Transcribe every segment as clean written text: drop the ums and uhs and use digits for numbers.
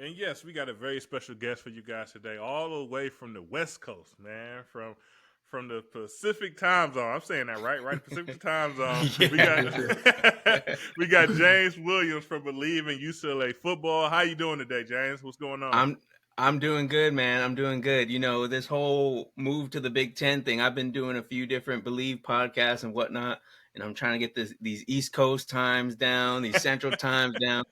And yes, we got a very special guest for you guys today, all the way from the West Coast, man, from the Pacific time zone. I'm saying that right, right? Pacific time zone. We got Yeah. we got James Williams from Bleav in UCLA football. How you doing today, James? What's going on? I'm doing good, man. I'm doing good. You know, this whole move to the Big Ten thing, I've been doing a few different Bleav podcasts and whatnot, and I'm trying to get these East Coast times down, these Central times down.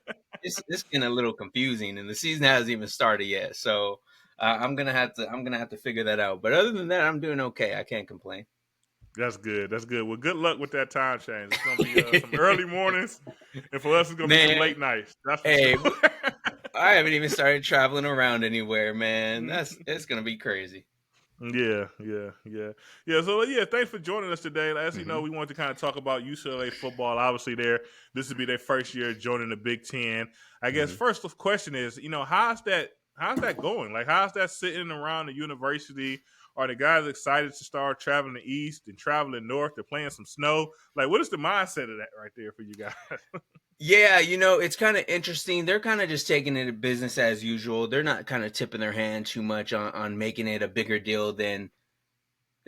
It's getting a little confusing, and the season hasn't even started yet. So I'm gonna have to figure that out. But other than that, I'm doing okay. I can't complain. That's good. That's good. Well, good luck with that time change. It's gonna be some early mornings, and for us, it's gonna be some Man, late nights. That's for hey, sure. I haven't even started traveling around anywhere, man. It's gonna be crazy. Yeah. So yeah, thanks for joining us today. As you know, Hmm. we wanted to kind of talk about UCLA football. Obviously, this would be their first year joining the Big Ten. I guess Hmm. first question is, how's that going? Like, how's that sitting around the university? Are the guys excited to start traveling east and traveling north? They're playing some snow. Like, what is the mindset of that right there for you guys? Yeah, you know, it's kind of interesting. They're kind of just taking it business as usual. They're not kind of tipping their hand too much on making it a bigger deal than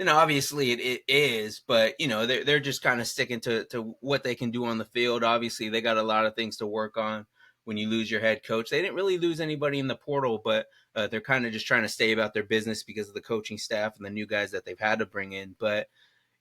obviously it is. But, you know, they're just kind of sticking to what they can do on the field. Obviously, they got a lot of things to work on when you lose your head coach. They didn't really lose anybody in the portal, but they're kind of just trying to stay about their business because of the coaching staff and the new guys that they've had to bring in. But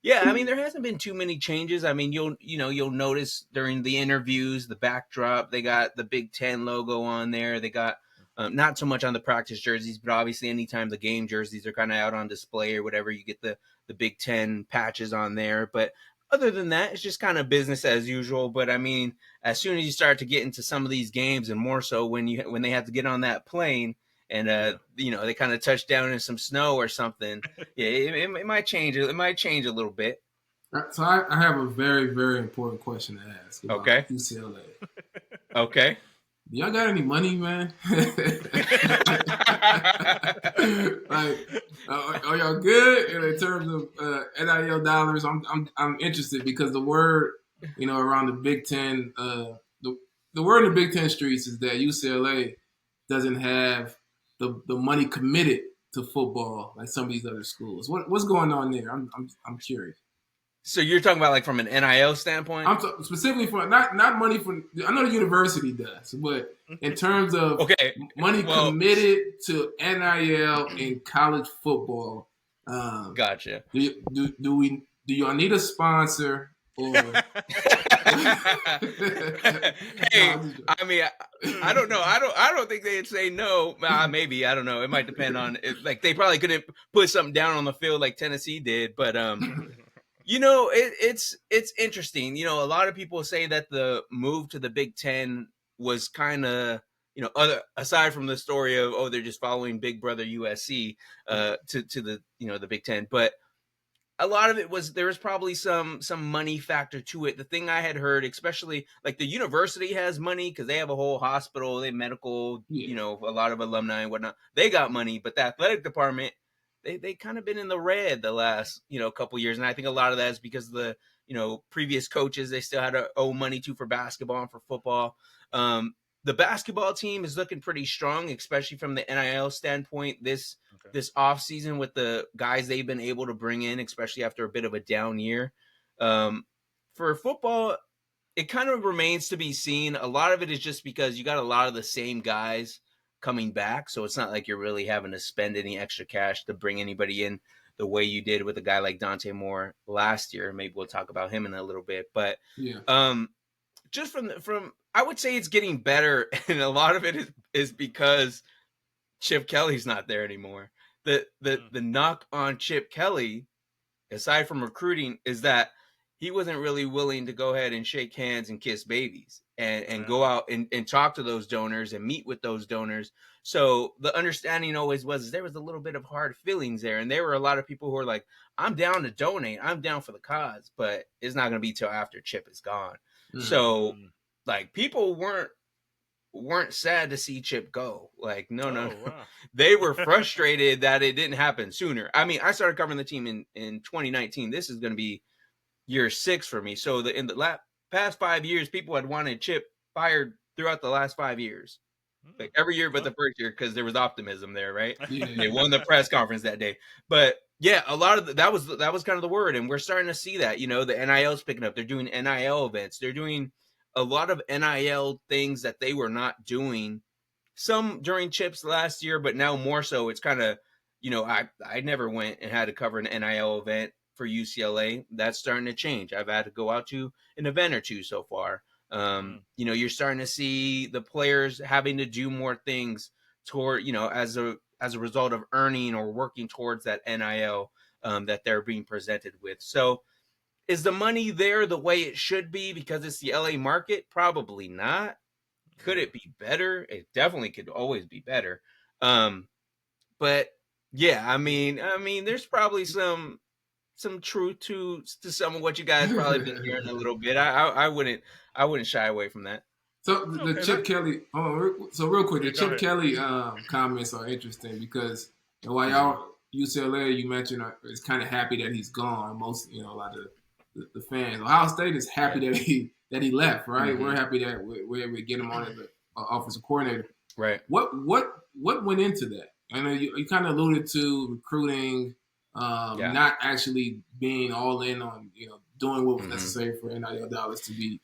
yeah, I mean, there hasn't been too many changes. I mean, you'll notice during the interviews, the backdrop, they got the Big Ten logo on there. They got not so much on the practice jerseys, but obviously anytime the game jerseys are kind of out on display or whatever, you get the Big Ten patches on there. But other than that, it's just kind of business as usual. But I mean, as soon as you start to get into some of these games, and more so when they have to get on that plane and Yeah. they kind of touch down in some snow or something, yeah, it might change. It might change a little bit. So I have a very, very important question to ask about Okay. UCLA. Okay. Do y'all got any money, man? Like, are y'all good in terms of NIL dollars? I'm interested because the word, around the Big Ten, the word in the Big Ten streets is that UCLA doesn't have the money committed to football like some of these other schools. What's going on there? I'm curious. So you're talking about like from an NIL standpoint? Specifically for not money for. I know the university does, but in terms of Okay. money Well, committed to NIL in college football, gotcha. do y'all need a sponsor or? Hey, I mean, I don't know. I don't think they'd say no. Maybe, I don't know. It might depend on like they probably couldn't put something down on the field like Tennessee did, but you know, it's interesting. You know, a lot of people say that the move to the Big Ten was kind of, other aside from the story of they're just following Big Brother USC to the Big Ten, but a lot of it was there was probably some money factor to it. The thing I had heard, especially like the university has money because they have a whole hospital, they have medical, Yeah. a lot of alumni and whatnot. They got money, but the athletic department, they kind of been in the red the last couple years, and I think a lot of that is because of the previous coaches they still had to owe money to for basketball and for football. The basketball team is looking pretty strong, especially from the NIL standpoint. This off season with the guys they've been able to bring in, especially after a bit of a down year. For football, it kind of remains to be seen. A lot of it is just because you got a lot of the same guys coming back, so it's not like you're really having to spend any extra cash to bring anybody in the way you did with a guy like Dante Moore last year. Maybe we'll talk about him in a little bit, but Yeah. just from I would say it's getting better, and a lot of it is because Chip Kelly's not there anymore. The knock on Chip Kelly, aside from recruiting, is that he wasn't really willing to go ahead and shake hands and kiss babies and go out and talk to those donors and meet with those donors. So the understanding always was there was a little bit of hard feelings there. And there were a lot of people who were like, I'm down to donate. I'm down for the cause, but it's not going to be till after Chip is gone. So like people weren't sad to see Chip go. Like, no. Wow. They were frustrated that it didn't happen sooner. I mean, I started covering the team in 2019. This is going to be year 6 for me. So in the past 5 years, people had wanted Chip fired throughout the last 5 years. Like every year but Well, the first year because there was optimism there, right? Yeah. And they won the press conference that day. But yeah, a lot of that was kind of the word, and we're starting to see that. The NIL's picking up. They're doing NIL events. They're doing a lot of NIL things that they were not doing. Some during Chips last year, but now more so. It's kind of, I never went and had to cover an NIL event for UCLA. That's starting to change. I've had to go out to an event or two so far. You're starting to see the players having to do more things toward, as a result of earning or working towards that NIL that they're being presented with. So is the money there the way it should be because it's the LA market? Probably not. Could it be better? It definitely could always be better. But yeah, there's probably some truth to some of what you guys probably been hearing a little bit. I wouldn't shy away from that. So the Okay, Chip Kelly. So real quick, yeah, the go Chip ahead. Kelly comments are interesting because while y'all UCLA, you mentioned is kind of happy that he's gone. Most a lot of the fans. Ohio State is happy that he left. Right, we're happy that we get him on as the offensive coordinator. Right. What went into that? I know you kind of alluded to recruiting, not actually being all in on doing what was necessary for NIL dollars to be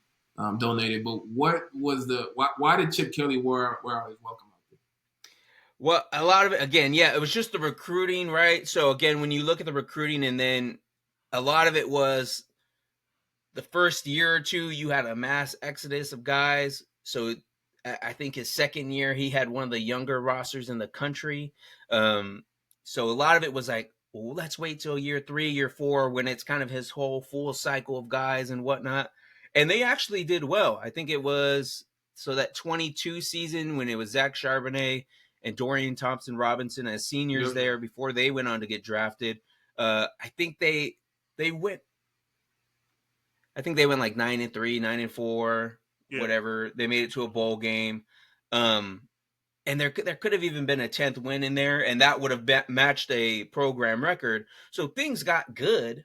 donated. But what was why did Chip Kelly wear out his welcome out there? Well, a lot of it again, yeah, it was just the recruiting, right? So again, when you look at the recruiting, and then a lot of it was the first year or two, you had a mass exodus of guys. So I think his second year, he had one of the younger rosters in the country. So a lot of it was like, well, let's wait till year 3, year 4, when it's kind of his whole full cycle of guys and whatnot. And they actually did well. I think it was that 22 season when it was Zach Charbonnet and Dorian Thompson Robinson as seniors there before they went on to get drafted. I think they went. I think they went like 9-3, 9-4, whatever. They made it to a bowl game. And there could have even been a 10th win in there, and that would have matched a program record. So things got good,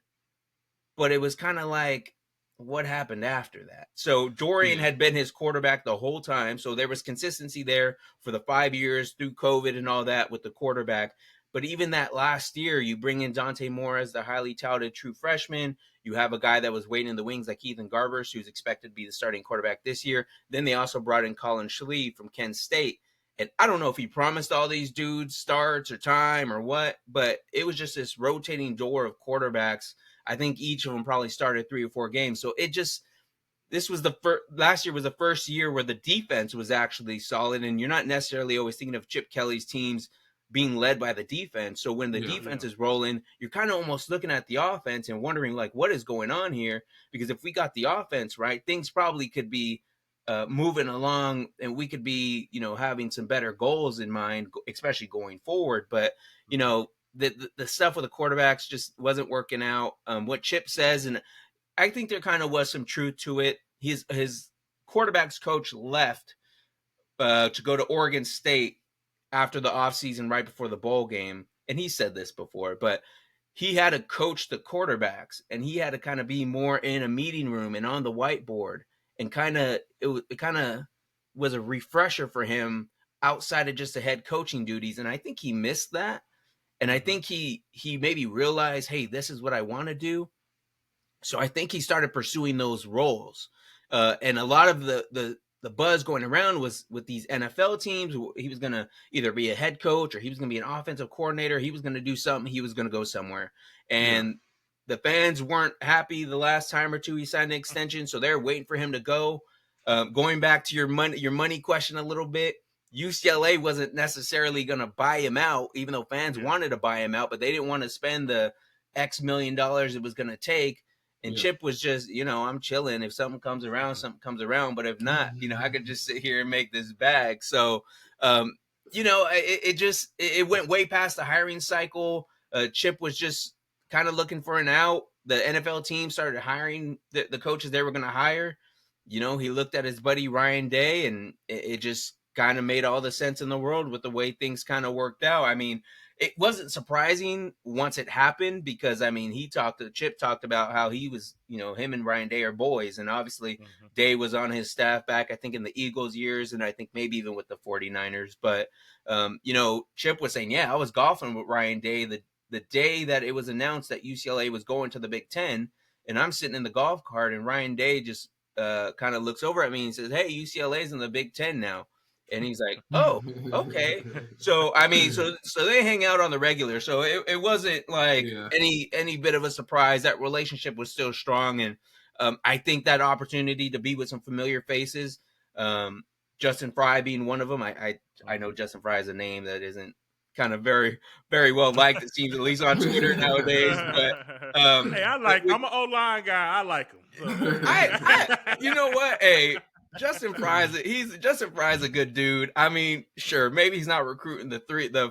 but it was kind of like, what happened after that? So Dorian had been his quarterback the whole time, so there was consistency there for the 5 years through COVID and all that with the quarterback. But even that last year, you bring in Dante Moore as the highly touted true freshman. You have a guy that was waiting in the wings like Ethan Garbers, who's expected to be the starting quarterback this year. Then they also brought in Colin Schlee from Kent State. And I don't know if he promised all these dudes starts or time or what, but it was just this rotating door of quarterbacks. I think each of them probably started 3 or 4 games. So this was last year was the first year where the defense was actually solid. And you're not necessarily always thinking of Chip Kelly's teams being led by the defense. So when the defense is rolling, you're kind of almost looking at the offense and wondering like, what is going on here? Because if we got the offense right, things probably could be moving along, and we could be, having some better goals in mind, especially going forward. But the stuff with the quarterbacks just wasn't working out. What Chip says, and I think there kind of was some truth to it. His quarterbacks coach left to go to Oregon State after the offseason, right before the bowl game. And he said this before, but he had to coach the quarterbacks, and he had to kind of be more in a meeting room and on the whiteboard, and it kind of was a refresher for him outside of just the head coaching duties. And I think he missed that. And I think he maybe realized, hey, this is what I want to do. So I think he started pursuing those roles. And a lot of the buzz going around was with these NFL teams. He was going to either be a head coach or he was going to be an offensive coordinator. He was going to do something. He was going to go somewhere. And the fans weren't happy the last time or two he signed an extension, so they're waiting for him to go. Going back to your money question a little bit, UCLA wasn't necessarily going to buy him out, even though fans wanted to buy him out, but they didn't want to spend the X million dollars it was going to take. And Chip was just, I'm chilling. If something comes around, something comes around. But if not, I could just sit here and make this bag. So, it went way past the hiring cycle. Chip was just kind of looking for an out. The NFL team started hiring the coaches they were going to hire. He looked at his buddy Ryan Day, and it just kind of made all the sense in the world with the way things kind of worked out. I mean, it wasn't surprising once it happened because I mean Chip talked about how he was, him and Ryan Day are boys, and obviously Day was on his staff back I think in the Eagles years, and I think maybe even with the 49ers. But Chip was saying, yeah, I was golfing with Ryan Day the day that it was announced that UCLA was going to the Big Ten, and I'm sitting in the golf cart, and Ryan Day just kind of looks over at me and says, "Hey, UCLA's in the Big Ten now." And he's like, "Oh, okay." So I mean, so they hang out on the regular. So it wasn't like any bit of a surprise. That relationship was still strong, and I think that opportunity to be with some familiar faces, Justin Fry being one of them. I know Justin Fry is a name that isn't kind of very, very well liked, it seems, at least on Twitter nowadays. But hey, I'm an O-line guy. I like him. So. You know what? Hey, Justin Fry is a good dude. I mean, sure, maybe he's not recruiting the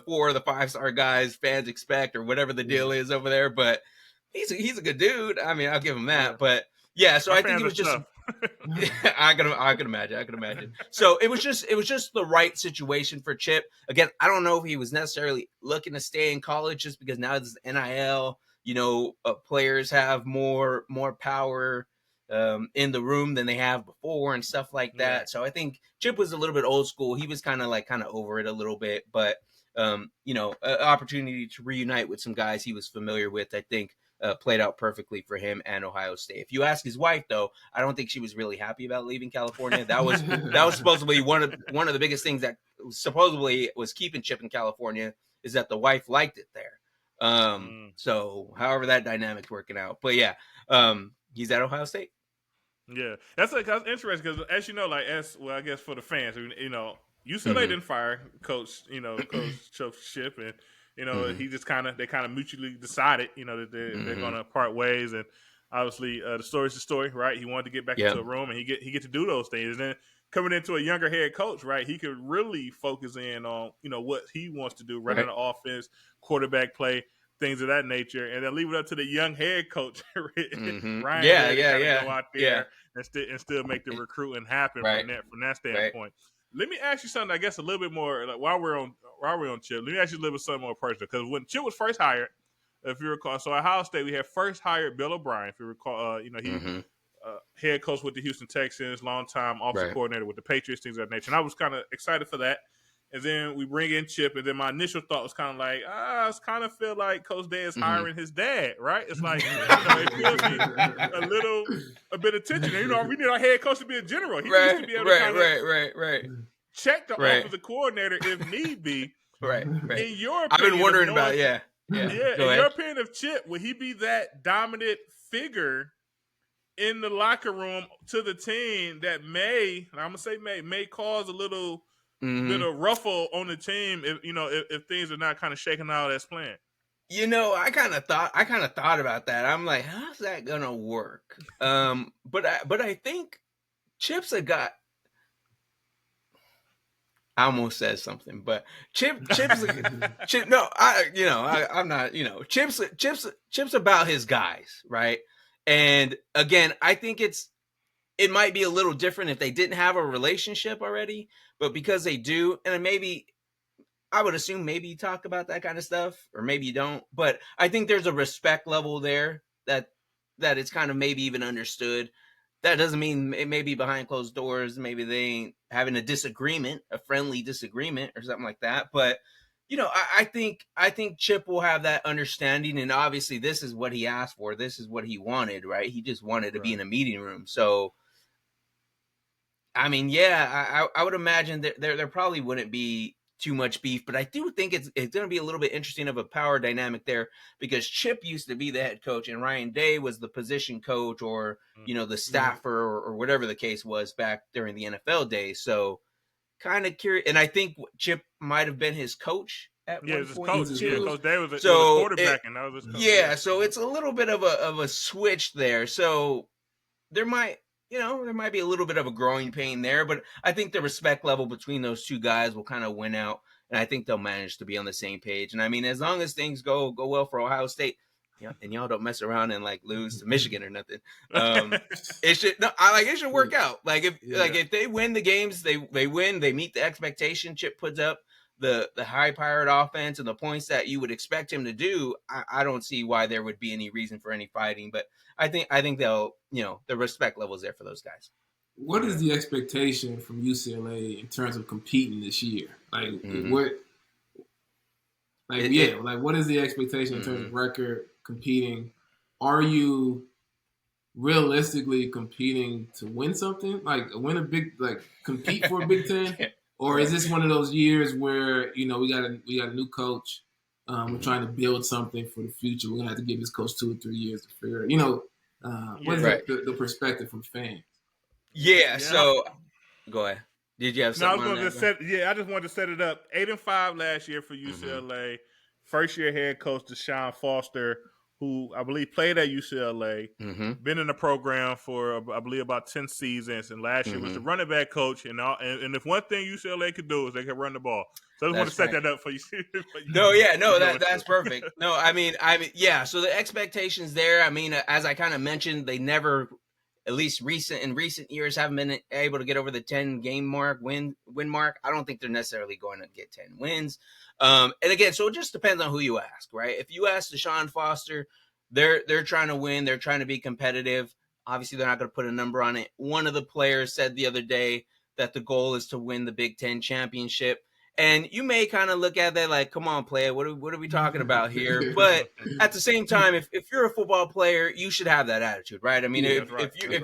4 or the 5-star guys fans expect or whatever the deal is over there, but he's a good dude. I mean, I'll give him that. But yeah, so I think it was just I can imagine. So it was just the right situation for Chip. Again, I don't know if he was necessarily looking to stay in college just because now it's NIL. Players have more power in the room than they have before and stuff like that. Yeah. So I think Chip was a little bit old school. He was kind of over it a little bit, but an opportunity to reunite with some guys he was familiar with, I think, played out perfectly for him and Ohio State. If you ask his wife, though, I don't think she was really happy about leaving California. That was supposedly one of the biggest things that supposedly was keeping Chip in California, is that the wife liked it there. So however that dynamic's working out, but yeah, he's at Ohio State. Yeah, that's interesting because as you know, I guess for the fans, UCLA didn't fire Coach Chip, and he just they kind of mutually decided, that they're going to part ways, and obviously the story's the story, right? He wanted to get back into a room, and he get to do those things, and then coming into a younger head coach, right? He could really focus in on what he wants to do, running the offense, quarterback play, things of that nature, and then leave it up to the young head coach, Ryan. Go out there and still make the recruiting happen from that standpoint. Right. Let me ask you something, I guess, a little bit more while we're on Chip. Let me ask you a little bit something more personal, because when Chip was first hired, if you recall, so at Ohio State we had first hired Bill O'Brien. If you recall, he head coach with the Houston Texans, longtime offensive coordinator with the Patriots, things of that nature. And I was kind of excited for that. And then we bring in Chip, and then my initial thought was kind of like, I kind of feel like Coach Day is hiring his dad, right? It's like, it feels me a bit of tension. We need our head coach to be a general. He needs to be able to kind of check the offensive coordinator if need be. Right. In your opinion, I've been wondering about in your opinion of Chip, would he be that dominant figure in the locker room to the team that may cause a little bit of ruffle on the team if things are not kind of shaking out as planned? I kind of thought about that. I'm like, how's that gonna work? But I think Chip's a guy. I almost said something, but Chip's no, I'm not. Chip's about his guys, right? And again, I think it might be a little different if they didn't have a relationship already, but because they do, and maybe I would assume maybe you talk about that kind of stuff, or maybe you don't. But I think there's a respect level there that it's kind of maybe even understood. That doesn't mean it may be behind closed doors. Maybe they ain't having a friendly disagreement or something like that. But I think Chip will have that understanding, and obviously this is what he asked for. This is what he wanted, right? He just wanted to be in a meeting room. So, I mean, I would imagine that there probably wouldn't be too much beef, but I do think it's going to be a little bit interesting of a power dynamic there, because Chip used to be the head coach and Ryan Day was the position coach, or the staffer, or whatever the case was back during the NFL days. So kind of curious, and I think Chip might have been his coach at one point coach, too. Yeah, Coach Day was quarterback, and that was his coach. Yeah, so it's a little bit of a switch there. So there might be a little bit of a growing pain there, but I think the respect level between those two guys will kind of win out, and I think they'll manage to be on the same page. And I mean, as long as things go well for Ohio State, and y'all don't mess around and lose to Michigan or nothing, it should work out. If they win the games, they win, they meet the expectation Chip puts up. the high-powered offense and the points that you would expect him to do, I don't see why there would be any reason for any fighting. But I think they'll, the respect level's there for those guys. What is the expectation from UCLA in terms of competing this year? Like what is the expectation in terms of record competing? Are you realistically competing to win something? Like win a big, like compete for a Big Ten? Or is this one of those years where, we got a new coach, we're trying to build something for the future. We're gonna have to give this coach 2 or 3 years to figure it. What is the perspective from fans? Yeah, so go ahead. Did you have something? I just wanted to set it up. 8-5 last year for UCLA. First year head coach Deshaun Foster, who I believe played at UCLA, been in the program for I believe about 10 seasons, and last year was the running back coach. And if one thing UCLA could do is they could run the ball. So I just want to set that up for you. That's perfect. No, I mean, yeah. So the expectations there. I mean, as I kind of mentioned, they never, at least in recent years, haven't been able to get over the 10-game win mark. I don't think they're necessarily going to get 10 wins. And again, so it just depends on who you ask, right? If you ask Deshaun Foster, they're trying to win, they're trying to be competitive. Obviously, they're not going to put a number on it. One of the players said the other day that the goal is to win the Big Ten championship. And you may kind of look at that like, come on, player, what are we talking about here? But at the same time, if you're a football player, you should have that attitude, right? I mean, if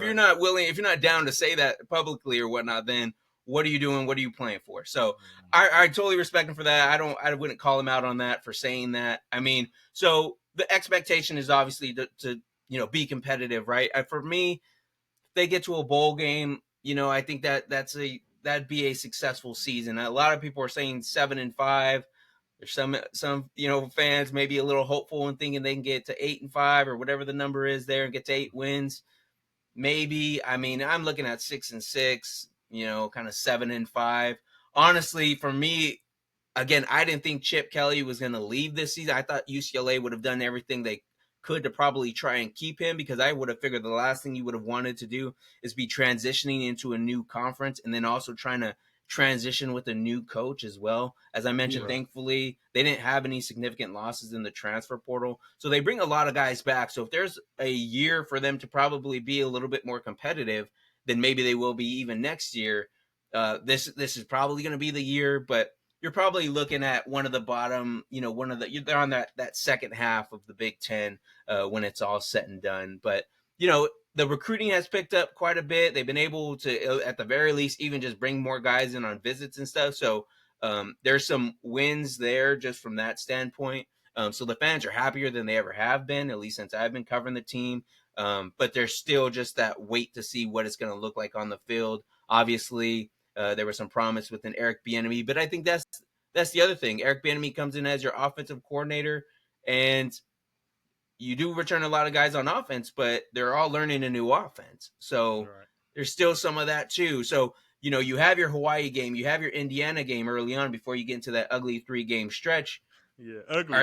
you're not willing, if you're not down to say that publicly or whatnot, then what are you doing? What are you playing for? So I totally respect him for that. I wouldn't call him out on that for saying that. I mean, so the expectation is obviously to be competitive, right? For me, if they get to a bowl game, I think that'd be a successful season. A lot of people are saying 7-5. There's some fans maybe a little hopeful and thinking they can get to 8-5 or whatever the number is there and get to 8 wins. Maybe. I mean, I'm looking at 6-6. Kind of 7-5. Honestly, for me, again, I didn't think Chip Kelly was going to leave this season. I thought UCLA would have done everything they could to probably try and keep him, because I would have figured the last thing you would have wanted to do is be transitioning into a new conference and then also trying to transition with a new coach as well. As I mentioned, thankfully, they didn't have any significant losses in the transfer portal. So they bring a lot of guys back. So if there's a year for them to probably be a little bit more competitive, then maybe they will be even next year. This is probably going to be the year, but you're probably looking at one of the bottom, they're on that second half of the Big Ten when it's all said and done. But, the recruiting has picked up quite a bit. They've been able to, at the very least, even just bring more guys in on visits and stuff. So there's some wins there just from that standpoint. So the fans are happier than they ever have been, at least since I've been covering the team. But there's still just that wait to see what it's going to look like on the field. Obviously, there was some promise with an Eric Bieniemy, but I think that's the other thing. Eric Bieniemy comes in as your offensive coordinator, and you do return a lot of guys on offense, but they're all learning a new offense. So there's still some of that too. So, you have your Hawaii game, you have your Indiana game early on before you get into that ugly 3-game stretch. Yeah, ugly.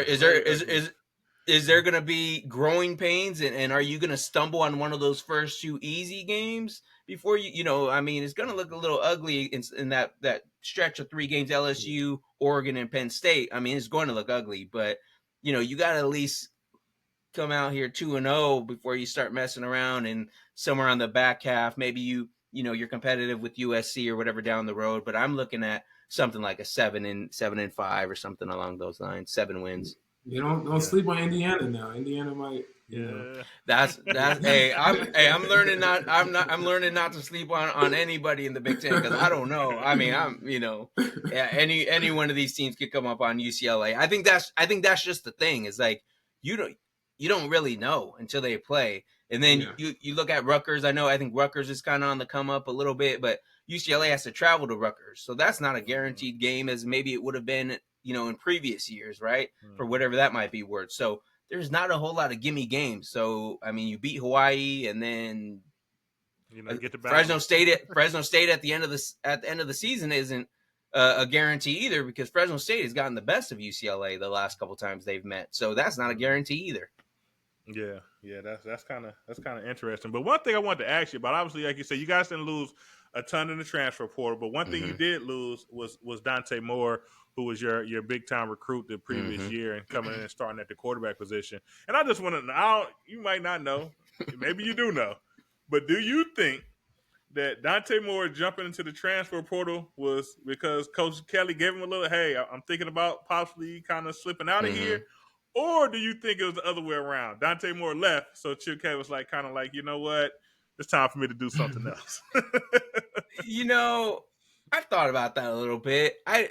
Is there going to be growing pains, and are you going to stumble on one of those first 2 easy games before it's going to look a little ugly in that stretch of 3 games, LSU, Oregon, and Penn State. I mean, it's going to look ugly, but, you got to at least come out here 2-0 before you start messing around, and somewhere on the back half, maybe you're competitive with USC or whatever down the road. But I'm looking at something like a 7-5 or something along those lines, 7 wins. You don't sleep on Indiana now. Indiana might. That's hey, I'm learning not to sleep on anybody in the Big Ten, because I don't know. I mean, any one of these teams could come up on UCLA. I think that's just the thing, is like you don't really know until they play. And then you look at Rutgers. I think Rutgers is kind of on the come up a little bit, but UCLA has to travel to Rutgers, so that's not a guaranteed game as maybe it would have been in previous years, right? For whatever that might be worth. So there's not a whole lot of gimme games. So, I mean, you beat Hawaii, and then get the Fresno State at the end of the season isn't a guarantee either, because Fresno State has gotten the best of UCLA the last couple times they've met. So that's not a guarantee either. Yeah, that's kind of interesting. But one thing I wanted to ask you about, obviously, like you said, you guys didn't lose a ton in the transfer portal. But one thing you did lose was Dante Moore, who was your big time recruit the previous year and coming in and starting at the quarterback position. And I just want to know, you might not know, maybe you do know, but do you think that Dante Moore jumping into the transfer portal was because Coach Kelly gave him a little, hey, I'm thinking about possibly kind of slipping out of here? Or do you think it was the other way around? Dante Moore left, so Chip Kelly was like, kind of like, you know what? It's time for me to do something else. I've thought about that a little bit. I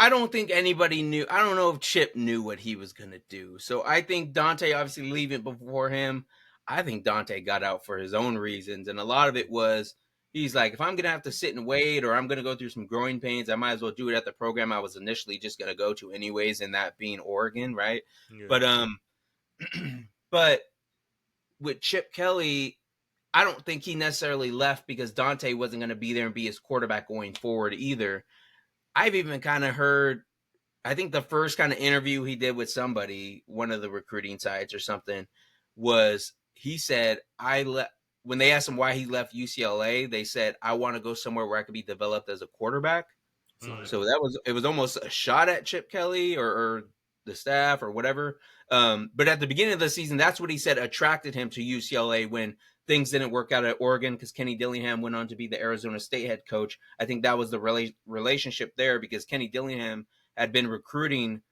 don't think anybody knew. I don't know if Chip knew what he was going to do. So I think Dante obviously leaving before him. I think Dante got out for his own reasons. And a lot of it was, he's like, if I'm going to have to sit and wait or I'm going to go through some growing pains, I might as well do it at the program I was initially just going to go to anyways, and that being Oregon, right? Yeah. But with Chip Kelly, I don't think he necessarily left because Dante wasn't going to be there and be his quarterback going forward either. I've even kind of heard, I think the first kind of interview he did with somebody, one of the recruiting sites or something, was he said, when they asked him why he left UCLA, they said, I want to go somewhere where I could be developed as a quarterback. So it was almost a shot at Chip Kelly or the staff or whatever. But at the beginning of the season, that's what he said attracted him to UCLA when things didn't work out at Oregon because Kenny Dillingham went on to be the Arizona State head coach. I think that was the relationship there because Kenny Dillingham had been recruiting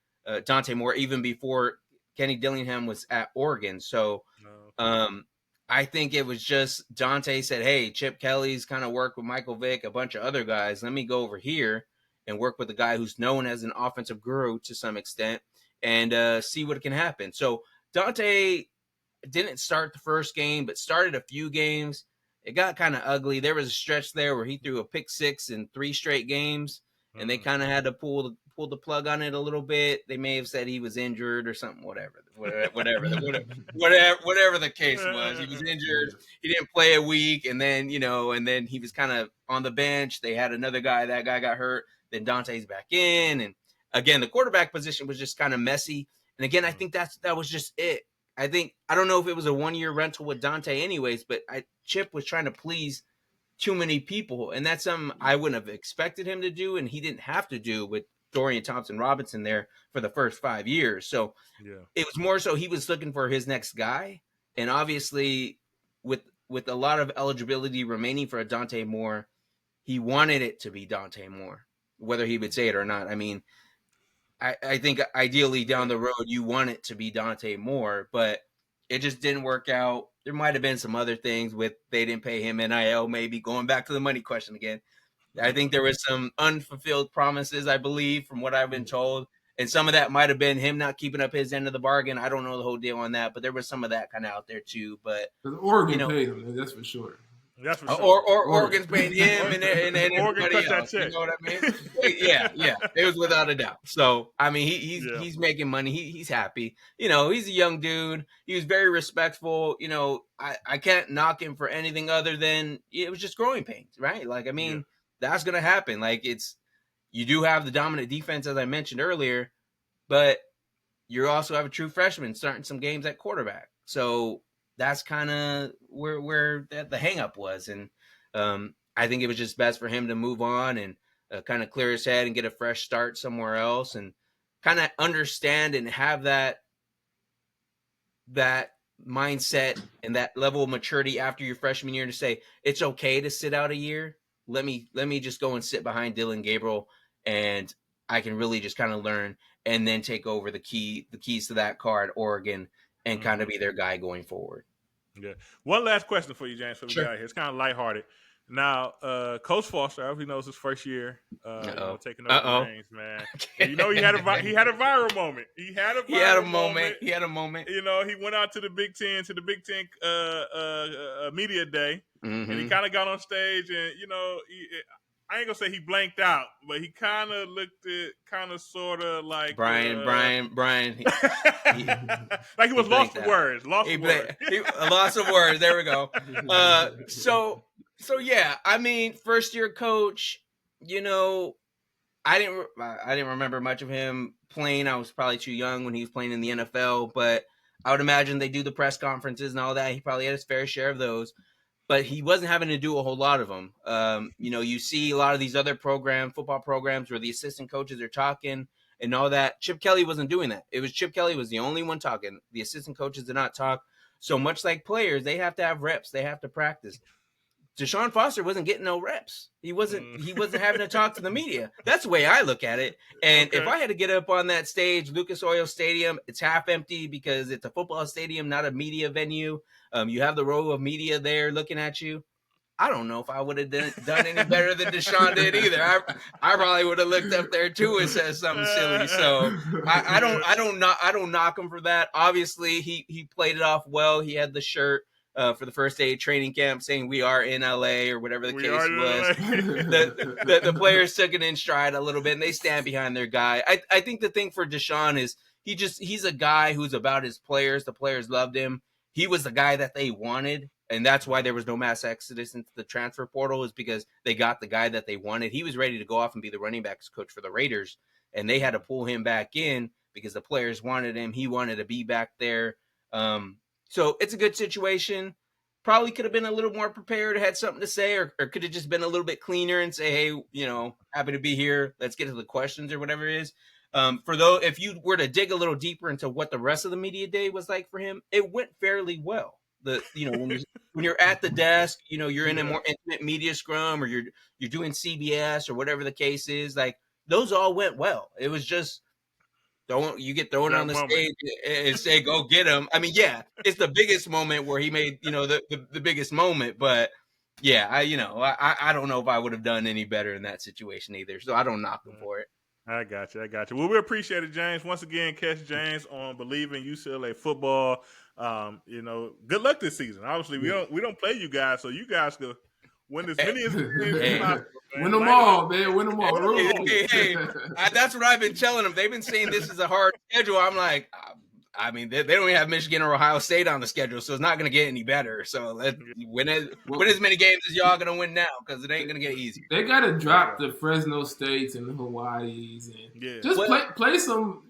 Dante Moore even before Kenny Dillingham was at Oregon. So I think it was just Dante said, hey, Chip Kelly's kind of worked with Michael Vick, a bunch of other guys. Let me go over here and work with a guy who's known as an offensive guru to some extent and see what can happen. So Dante didn't start the first game, but started a few games. It got kind of ugly. There was a stretch there where he threw a pick six in 3 straight games, and they kind of had to pull the plug on it a little bit. They may have said he was injured or something, whatever the case was. He was injured. He didn't play a week, and then he was kind of on the bench. They had another guy. That guy got hurt. Then Dante's back in, and again, the quarterback position was just kind of messy. And again, I think that was just it. I don't know if it was a 1-year rental with Dante anyways, but Chip was trying to please too many people. And that's something I wouldn't have expected him to do. And he didn't have to do with Dorian Thompson-Robinson there for the first 5 years. So it was more so he was looking for his next guy. And obviously with a lot of eligibility remaining for a Dante Moore, he wanted it to be Dante Moore, whether he would say it or not. I mean, I think ideally down the road, you want it to be Dante Moore, but it just didn't work out. There might have been some other things with they didn't pay him NIL, maybe going back to the money question again. I think there was some unfulfilled promises, I believe, from what I've been told. And some of that might have been him not keeping up his end of the bargain. I don't know the whole deal on that, but there was some of that kind of out there too. But Oregon paid him, that's for sure. That's for sure. Or Oregon's paying him and Oregon everybody cut else. that check. You know what I mean? Yeah. It was without a doubt. So I mean, he's making money. He's happy. He's a young dude. He was very respectful. I can't knock him for anything other than it was just growing pains, right? Like I mean, that's gonna happen. Like you do have the dominant defense as I mentioned earlier, but you also have a true freshman starting some games at quarterback. So that's kind of where the hang up was. And I think it was just best for him to move on and kind of clear his head and get a fresh start somewhere else and kind of understand and have that mindset and that level of maturity after your freshman year to say, it's okay to sit out a year. Let me just go and sit behind Dylan Gabriel and I can really just kind of learn and then take over the keys to that car at Oregon and kind of be their guy going forward. Yeah. One last question for you, James, for the guy here. It's kind of lighthearted. Now, Coach Foster, obviously knows his first year, taking over the reins, man. He had a viral moment. He had a moment. He had a moment. He went out to the Big Ten media day, and he kind of got on stage, and I ain't gonna say he blanked out, but he kind of looked at sort of like Brian. like he was lost for words. Lost of words. There we go. So yeah, I mean, first year coach. I didn't remember much of him playing. I was probably too young when he was playing in the NFL, but I would imagine they do the press conferences and all that. He probably had his fair share of those. but he wasn't having to do a whole lot of them. You see a lot of these other football programs, where the assistant coaches are talking and all that. Chip Kelly wasn't doing that. It was Chip Kelly was the only one talking. The assistant coaches did not talk. So much like players, they have to have reps. They have to practice. Deshaun Foster wasn't getting no reps. He wasn't having to talk to the media. That's the way I look at it. And if I had to get up on that stage, Lucas Oil Stadium, it's half empty because it's a football stadium, not a media venue. You have the row of media there looking at you. I don't know if I would have done any better than Deshaun did either. I probably would have looked up there too and said something silly. So I don't knock him for that. Obviously, he played it off well. He had the shirt for the first day of training camp saying we are in LA or whatever the case was. The players took it in stride a little bit and they stand behind their guy. I think the thing for Deshaun is he's a guy who's about his players. The players loved him. He was the guy that they wanted. And that's why there was no mass exodus into the transfer portal, is because they got the guy that they wanted. He was ready to go off and be the running backs coach for the Raiders, and they had to pull him back in because the players wanted him. He wanted to be back there. So it's a good situation. Probably could have been a little more prepared, had something to say, or could have just been a little bit cleaner and say, hey, happy to be here. Let's get to the questions or whatever it is. If you were to dig a little deeper into what the rest of the media day was like for him, it went fairly well. When you're at the desk, you're in a more intimate media scrum, or you're doing CBS or whatever the case is. Like, those all went well. It was just you get thrown on the stage and say go get him. I mean, yeah, it's the biggest moment where he made the biggest moment. But yeah, I don't know if I would have done any better in that situation either. So I don't knock him for it. I got you. Well, we appreciate it, James. Once again, catch James on Bleav in UCLA football. Good luck this season. Obviously, we don't play you guys, so you guys could win as many as possible. Win them all, man. Win them all. Hey, that's what I've been telling them. They've been saying this is a hard schedule. I'm like, I mean, they don't even have Michigan or Ohio State on the schedule, so it's not going to get any better. So let's win as many games as y'all going to win now, because it ain't going to get easy. They got to drop the Fresno States and the Hawaiis and just play some,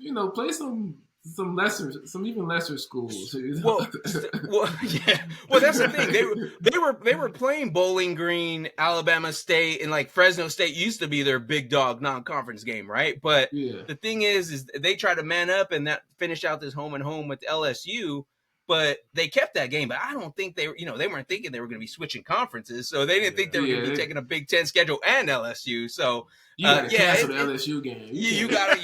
some even lesser schools. Well, yeah. Well, that's the thing. They were playing Bowling Green, Alabama State, and like Fresno State used to be their big dog non-conference game, right? But the thing is they try to man up and that finish out this home and home with LSU. But they kept that game. But I don't think they weren't thinking they were going to be switching conferences, so they didn't think they were going to be taking a Big Ten schedule and LSU. So you got to cancel the LSU game. You got to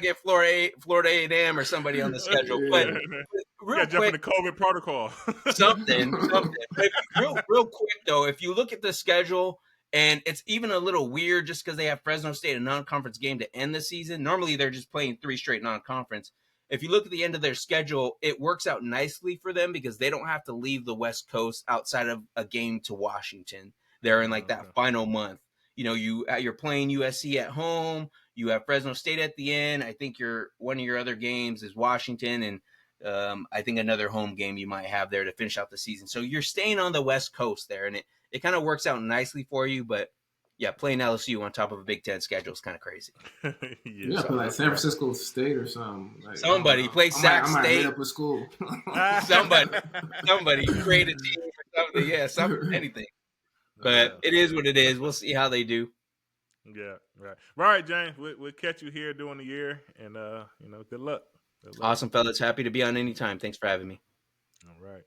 get Florida A&M or somebody on the schedule. But real quick, the COVID protocol. something. Real quick though, if you look at the schedule. And it's even a little weird just because they have Fresno State, a non-conference game to end the season. Normally, they're just playing 3 straight non-conference. If you look at the end of their schedule, it works out nicely for them because they don't have to leave the West Coast outside of a game to Washington. They're in like that final month. You're playing USC at home. You have Fresno State at the end. I think one of your other games is Washington, and I think another home game you might have there to finish out the season. So you're staying on the West Coast there, and it kind of works out nicely for you. But yeah, playing LSU on top of a Big Ten schedule is kind of crazy. Yeah, play like San Francisco State or something. Like, somebody play Sac State. I might up a school. somebody create a team or something. Yeah, anything. But it is what it is. We'll see how they do. Yeah, right. All right, James. We'll catch you here during the year, and good luck. Awesome, fellas. Happy to be on anytime. Thanks for having me. All right.